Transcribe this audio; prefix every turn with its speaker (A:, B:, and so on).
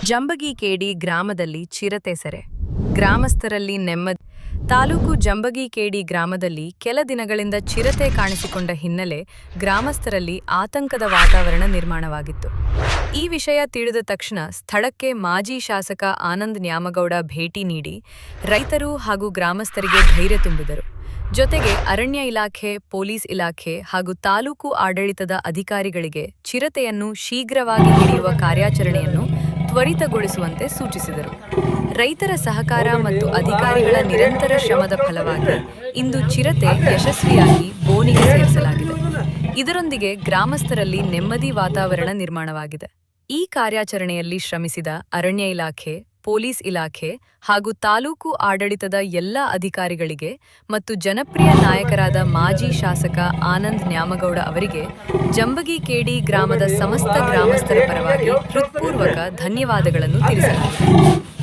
A: ಜಂಬಗಿಕೇಡಿ ಗ್ರಾಮದಲ್ಲಿ ಚಿರತೆ ಸೆರೆ. ಗ್ರಾಮಸ್ಥರಲ್ಲಿ ನೆಮ್ಮದಿ. ತಾಲೂಕು ಜಂಬಗಿಕೇಡಿ ಗ್ರಾಮದಲ್ಲಿ ಕೆಲ ದಿನಗಳಿಂದ ಚಿರತೆ ಕಾಣಿಸಿಕೊಂಡ ಹಿನ್ನೆಲೆ ಗ್ರಾಮಸ್ಥರಲ್ಲಿ ಆತಂಕದ ವಾತಾವರಣ ನಿರ್ಮಾಣವಾಗಿತ್ತು. ಈ ವಿಷಯ ತಿಳಿದ ತಕ್ಷಣ ಸ್ಥಳಕ್ಕೆ ಮಾಜಿ ಶಾಸಕ ಆನಂದ್ ನ್ಯಾಮಗೌಡ ಭೇಟಿ ನೀಡಿ ರೈತರು ಹಾಗೂ ಗ್ರಾಮಸ್ಥರಿಗೆ ಧೈರ್ಯ ತುಂಬಿದರು. ಜೊತೆಗೆ ಅರಣ್ಯ ಇಲಾಖೆ, ಪೊಲೀಸ್ ಇಲಾಖೆ ಹಾಗೂ ತಾಲೂಕು ಆಡಳಿತದ ಅಧಿಕಾರಿಗಳಿಗೆ ಚಿರತೆಯನ್ನು ಶೀಘ್ರವಾಗಿ ಹಿಡಿಯುವ ಕಾರ್ಯಾಚರಣೆಯನ್ನು ತ್ವರಿತಗೊಳಿಸುವಂತೆ ಸೂಚಿಸಿದರು. ರೈತರ ಸಹಕಾರ ಮತ್ತು ಅಧಿಕಾರಿಗಳ ನಿರಂತರ ಶ್ರಮದ ಫಲವಾಗಿ ಇಂದು ಚಿರತೆ ಯಶಸ್ವಿಯಾಗಿ ಬೋನಿಗೆ ಸೇರಿಸಲಾಗಿದೆ. ಇದರೊಂದಿಗೆ ಗ್ರಾಮಸ್ಥರಲ್ಲಿ ನೆಮ್ಮದಿ ವಾತಾವರಣ ನಿರ್ಮಾಣವಾಗಿದೆ. ಈ ಕಾರ್ಯಾಚರಣೆಯಲ್ಲಿ ಶ್ರಮಿಸಿದ ಅರಣ್ಯ ಇಲಾಖೆ, ಪೊಲೀಸ್ ಇಲಾಖೆ ಹಾಗೂ ತಾಲೂಕು ಆಡಳಿತದ ಎಲ್ಲ ಅಧಿಕಾರಿಗಳಿಗೆ ಮತ್ತು ಜನಪ್ರಿಯ ನಾಯಕರಾದ ಮಾಜಿ ಶಾಸಕ ಆನಂದ್ ನ್ಯಾಮಗೌಡ ಅವರಿಗೆ ಜಂಬಗಿಕೇಡಿ ಗ್ರಾಮದ ಸಮಸ್ತ ಗ್ರಾಮಸ್ಥರ ಪರವಾಗಿ ಹೃತ್ಪೂರ್ವಕ ಧನ್ಯವಾದಗಳನ್ನು ತಿಳಿಸಲಾಗಿದೆ.